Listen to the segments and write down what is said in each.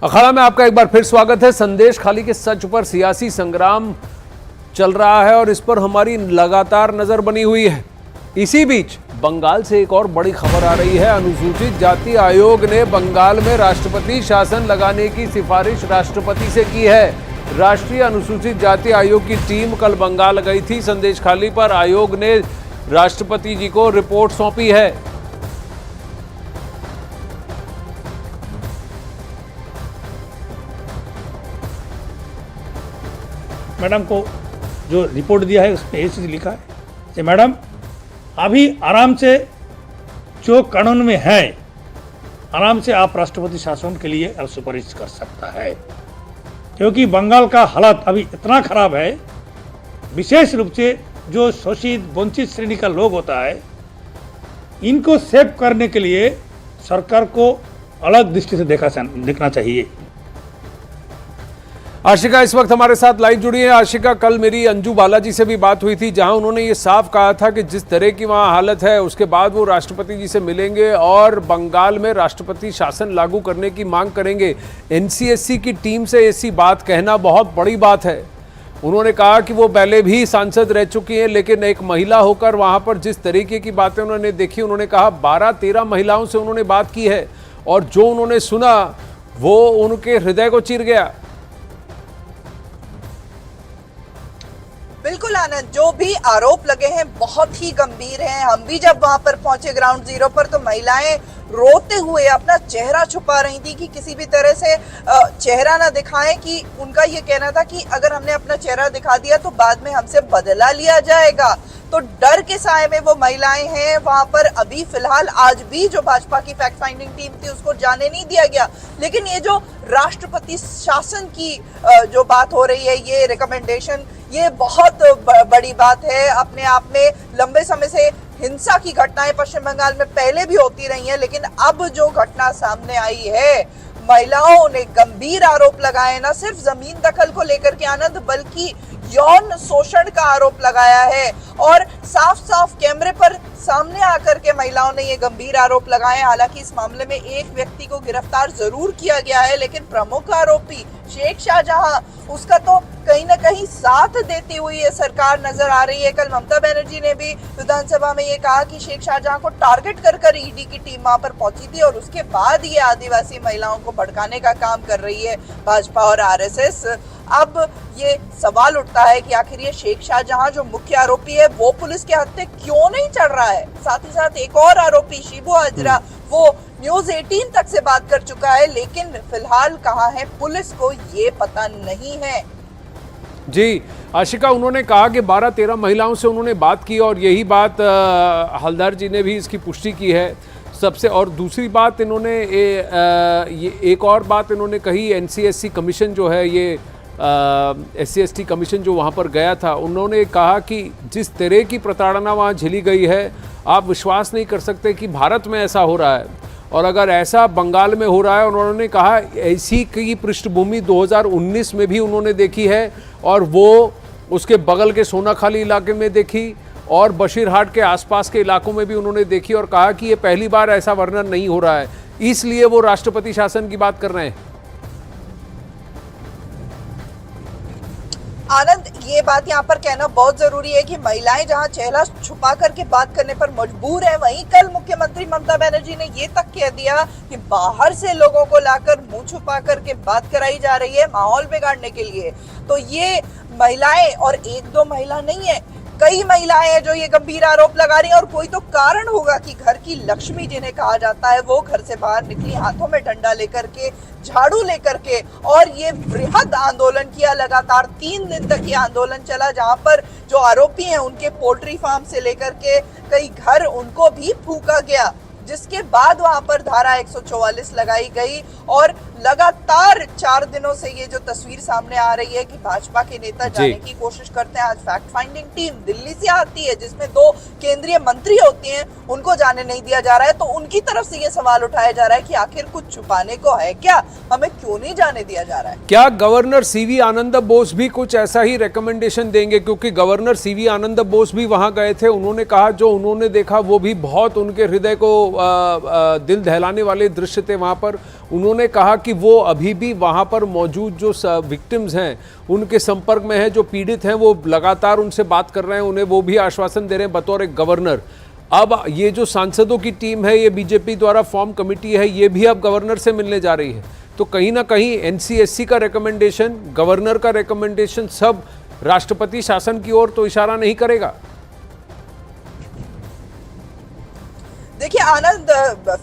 अखाड़ा में आपका एक बार फिर स्वागत है। संदेश खाली के सच पर सियासी संग्राम चल रहा है और इस पर हमारी लगातार नजर बनी हुई है। इसी बीच बंगाल से एक और बड़ी खबर आ रही है। अनुसूचित जाति आयोग ने बंगाल में राष्ट्रपति शासन लगाने की सिफारिश राष्ट्रपति से की है। राष्ट्रीय अनुसूचित जाति आयोग की टीम कल बंगाल गई थी। संदेश खाली पर आयोग ने राष्ट्रपति जी को रिपोर्ट सौंपी है। मैडम को जो रिपोर्ट दिया है उस पर ये चीज़ लिखा है कि मैडम अभी आराम से जो कानून में है आराम से आप राष्ट्रपति शासन के लिए सुपारिश कर सकता है, क्योंकि बंगाल का हालत अभी इतना खराब है। विशेष रूप से जो शोषित वंचित श्रेणी का लोग होता है, इनको सेव करने के लिए सरकार को अलग दृष्टि से देखना चाहिए। आशिका इस वक्त हमारे साथ लाइव जुड़ी है। आशिका, कल मेरी अंजू बालाजी से भी बात हुई थी, जहां उन्होंने ये साफ कहा था कि जिस तरह की वहां हालत है उसके बाद वो राष्ट्रपति जी से मिलेंगे और बंगाल में राष्ट्रपति शासन लागू करने की मांग करेंगे। एनसीएससी की टीम से ऐसी बात कहना बहुत बड़ी बात है। उन्होंने कहा कि वो पहले भी सांसद रह चुकी हैं, लेकिन एक महिला होकर वहां पर जिस तरीके की बातें उन्होंने देखी, उन्होंने कहा 12-13 महिलाओं से उन्होंने बात की है और जो उन्होंने सुना वो उनके हृदय को चीर गया। बिल्कुल आनंद, जो भी आरोप लगे हैं बहुत ही गंभीर हैं। हम भी जब वहां पर पहुंचे ग्राउंड जीरो पर तो महिलाएं रोते हुए अपना चेहरा छुपा रही थी कि किसी भी तरह से चेहरा ना दिखाएं, कि उनका ये कहना था कि अगर हमने अपना चेहरा दिखा दिया तो बाद में हमसे बदला लिया जाएगा। तो डर के साए में वो महिलाएं हैं वहां पर। अभी फिलहाल आज भी जो भाजपा की फैक्ट फाइंडिंग टीम थी उसको जाने नहीं दिया गया, लेकिन ये जो राष्ट्रपति शासन की जो बात हो रही है, ये रिकमेंडेशन, ये बहुत बड़ी बात है। अपने आप में लंबे समय से हिंसा की घटनाएं पश्चिम बंगाल में पहले भी होती रही हैं, लेकिन अब जो घटना सामने आई है, महिलाओं ने गंभीर आरोप लगाए, ना सिर्फ जमीन दखल को लेकर के आनंद, बल्कि यौन शोषण का आरोप लगाया है। और साफ साफ कैमरे पर सामने आकर के महिलाओं ने ये गंभीर आरोप लगाए। हालांकि इस मामले में एक व्यक्ति को गिरफ्तार जरूर किया गया है, लेकिन प्रमुख आरोपी शेख शाहजहां, उसका तो कहीं ना कहीं साथ देती हुई ये सरकार नजर आ रही है। कल ममता बनर्जी ने भी विधानसभा में ये कहा कि शेख शाहजहां को टारगेट कर ईडी की टीम वहां पर पहुंची थी और उसके बाद ये आदिवासी महिलाओं को भड़काने का काम कर रही है भाजपा और आरएसएस। अब ये सवाल उठता है कि आखिर ये शेख शाहजहां जो मुख्य आरोपी है वो पुलिस के हत्थे क्यों नहीं चढ़ रहा है। साथ ही साथ एक और आरोपी शिबू हाजरा, वो न्यूज 18 तक से बात कर चुका है, लेकिन फिलहाल कहाँ है पुलिस को ये पता नहीं है। जी आशिका, उन्होंने कहा कि 12-13 महिलाओं से उन्होंने बात की और यही बात हलदर जी ने भी इसकी पुष्टि की है सबसे। और दूसरी बात इन्होंने ये एक और बात इन्होंने कही, एनसीएससी कमीशन जो है, ये SC/ST कमीशन जो वहाँ पर गया था, उन्होंने कहा कि जिस तरह की प्रताड़ना वहाँ झेली गई है, आप विश्वास नहीं कर सकते कि भारत में ऐसा हो रहा है। और अगर ऐसा बंगाल में हो रहा है, उन्होंने कहा ऐसी की पृष्ठभूमि 2019 में भी उन्होंने देखी है और वो उसके बगल के सोनाखाली इलाके में देखी और बशीरहाट के आसपास के इलाकों में भी उन्होंने देखी और कहा कि ये पहली बार ऐसा वर्णन नहीं हो रहा है, इसलिए वो राष्ट्रपति शासन की बात कर रहे हैं। आनंद, ये बात यहाँ पर कहना बहुत जरूरी है कि महिलाएं जहाँ चेहरा छुपा करके बात करने पर मजबूर है, वहीं कल मुख्यमंत्री ममता बनर्जी ने ये तक कह दिया कि बाहर से लोगों को लाकर मुंह छुपा करके बात कराई जा रही है माहौल बिगाड़ने के लिए। तो ये महिलाएं, और एक दो महिला नहीं है, कई महिलाएं हैं जो ये गंभीर आरोप लगा रही हैं। और कोई तो कारण होगा कि घर की लक्ष्मी जिन्हें कहा जाता है, वो घर से बाहर निकली हाथों में डंडा लेकर के, झाड़ू लेकर के, और ये बृहद आंदोलन किया। लगातार 3 दिन तक ये आंदोलन चला, जहां पर जो आरोपी हैं उनके पोल्ट्री फार्म से लेकर के कई घर, उनको भी फूंका गया, जिसके बाद वहां पर धारा 144 लगाई गई। और लगातार 4 दिनों से ये जो तस्वीर सामने आ रही है कि भाजपा के नेता जाने की कोशिश करते हैं। आज फैक्ट फाइंडिंग टीम दिल्ली से आती है, जिसमें 2 केंद्रीय मंत्री होती हैं, उनको जाने नहीं दिया जा रहा है। तो उनकी तरफ से ये सवाल उठाया जा रहा है कि आखिर कुछ छुपाने को है क्या, हमें क्यों नहीं जाने दिया जा रहा है। क्या गवर्नर CV आनंद बोस भी कुछ ऐसा ही रिकमेंडेशन देंगे? क्योंकि गवर्नर CV आनंद बोस भी वहां गए थे, उन्होंने कहा जो उन्होंने देखा वो भी बहुत उनके हृदय को दिल दहलाने वाले दृश्य थे वहाँ पर। उन्होंने कहा कि वो अभी भी वहाँ पर मौजूद जो विक्टिम्स हैं उनके संपर्क में हैं, जो पीड़ित हैं, वो लगातार उनसे बात कर रहे हैं, उन्हें वो भी आश्वासन दे रहे हैं बतौर एक गवर्नर। अब ये जो सांसदों की टीम है, ये बीजेपी द्वारा फॉर्म कमेटी है, ये भी अब गवर्नर से मिलने जा रही है। तो कहीं ना कहीं एनसीएससी का रिकमेंडेशन, गवर्नर का रिकमेंडेशन, सब राष्ट्रपति शासन की ओर तो इशारा नहीं करेगा। देखिए आनंद,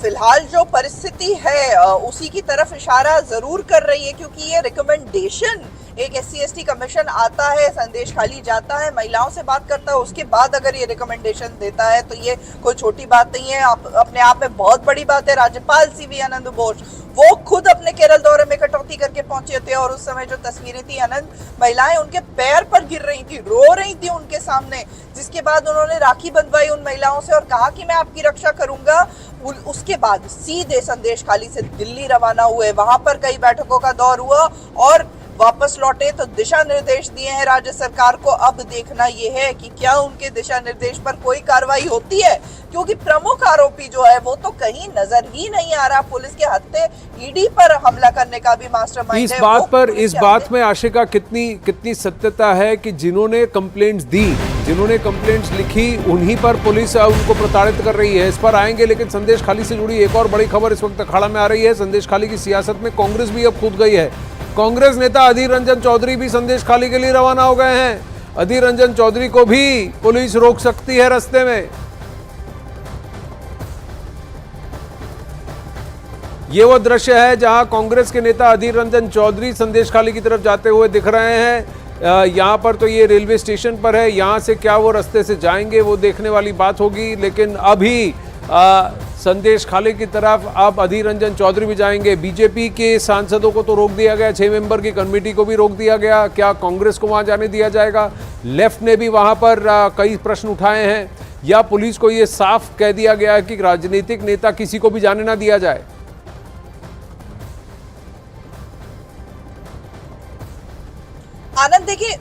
फिलहाल जो परिस्थिति है उसी की तरफ इशारा जरूर कर रही है, क्योंकि ये रिकमेंडेशन, एक SC/ST कमीशन आता है, संदेश खाली जाता है, महिलाओं से बात करता है, उसके बाद अगर ये रिकमेंडेशन देता है तो ये कोई छोटी बात नहीं है, अपने आप में बहुत बड़ी बात है। राज्यपाल CV आनंद बोस वो खुद अपने केरल दौरे में कटौती करके पहुंचे थे और उस समय जो तस्वीरें थी आनंद, महिलाएं उनके पैर पर गिर रही थी, रो रही थी उनके सामने, जिसके बाद उन्होंने राखी बंधवाई उन महिलाओं से और कहा कि मैं आपकी रक्षा करूंगा। उसके बाद सीधे संदेश खाली से दिल्ली रवाना हुए, वहां पर कई बैठकों का दौर हुआ और वापस लौटे तो दिशा निर्देश दिए हैं राज्य सरकार को। अब देखना यह है कि क्या उनके दिशा निर्देश पर कोई कार्रवाई होती है, क्योंकि प्रमुख आरोपी जो है वो तो कहीं नजर ही नहीं आ रहा। पुलिस के हत्थे ईडी पर हमला करने का भी मास्टरमाइंड है। इस बात में आशिका कितनी सत्यता है कि जिन्होंने कंप्लेंट्स दी, जिन्होंने कंप्लेंट्स लिखी, उन्हीं पर पुलिस उनको प्रताड़ित कर रही है। इस पर आएंगे, लेकिन संदेश खाली से जुड़ी एक और बड़ी खबर इस वक्त अखाड़ा में आ रही है। संदेश खाली की सियासत में कांग्रेस भी अब कूद गई है। कांग्रेस नेता अधीर रंजन चौधरी भी संदेश खाली के लिए रवाना हो गए हैं। अधीर रंजन चौधरी को भी पुलिस रोक सकती है रास्ते में। ये वो दृश्य है जहां कांग्रेस के नेता अधीर रंजन चौधरी संदेश खाली की तरफ जाते हुए दिख रहे हैं। यहां पर तो ये रेलवे स्टेशन पर है, यहां से क्या वो रास्ते से जाएंगे वो देखने वाली बात होगी। लेकिन अभी संदेश खाली की तरफ अब अधीर रंजन चौधरी भी जाएंगे। बीजेपी के सांसदों को तो रोक दिया गया, 6 मेंबर की कमेटी को भी रोक दिया गया। क्या कांग्रेस को वहां जाने दिया जाएगा? लेफ्ट ने भी वहां पर कई प्रश्न उठाए हैं, या पुलिस को ये साफ कह दिया गया है कि राजनीतिक नेता किसी को भी जाने ना दिया जाए? आनंद, देखिए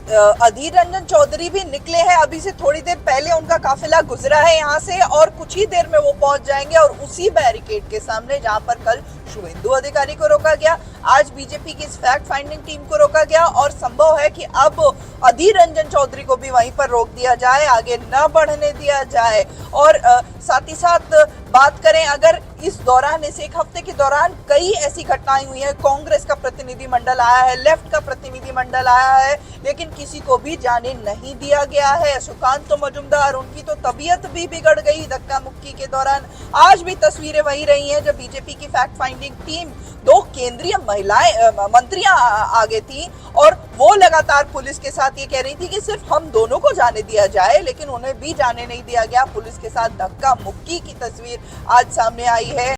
अधीर रंजन चौधरी भी निकले हैं, अभी से थोड़ी देर पहले उनका काफिला गुजरा है यहाँ से और कुछ ही देर में वो पहुंच जाएंगे और उसी बैरिकेड के सामने जहां पर कल शुभेंदु अधिकारी को रोका गया, आज बीजेपी की इस फैक्ट फाइंडिंग टीम को रोका गया और संभव है कि अब अधीर रंजन चौधरी को भी वहीं पर रोक दिया जाए, आगे न बढ़ने दिया जाए। और साथ ही साथ बात करें अगर इस दौरान, इस एक हफ्ते के दौरान कई ऐसी घटनाएं हुई हैं, कांग्रेस का प्रतिनिधिमंडल आया है, लेफ्ट का प्रतिनिधिमंडल आया है, लेकिन किसी को भी जाने नहीं दिया गया है। सुकांत मजुमदार, उनकी तो तबीयत भी बिगड़ गई धक्का मुक्की के दौरान। आज भी तस्वीरें वही रही हैं जब बीजेपी की फैक्ट फाइंडिंग टीम, 2 केंद्रीय मंत्रियां आगे थी और वो लगातार पुलिस के साथ ये कह रही थी कि सिर्फ हम दोनों को जाने दिया जाए, लेकिन उन्हें भी जाने नहीं दिया गया। पुलिस के साथ धक्का मुक्की की तस्वीर आज सामने आई है।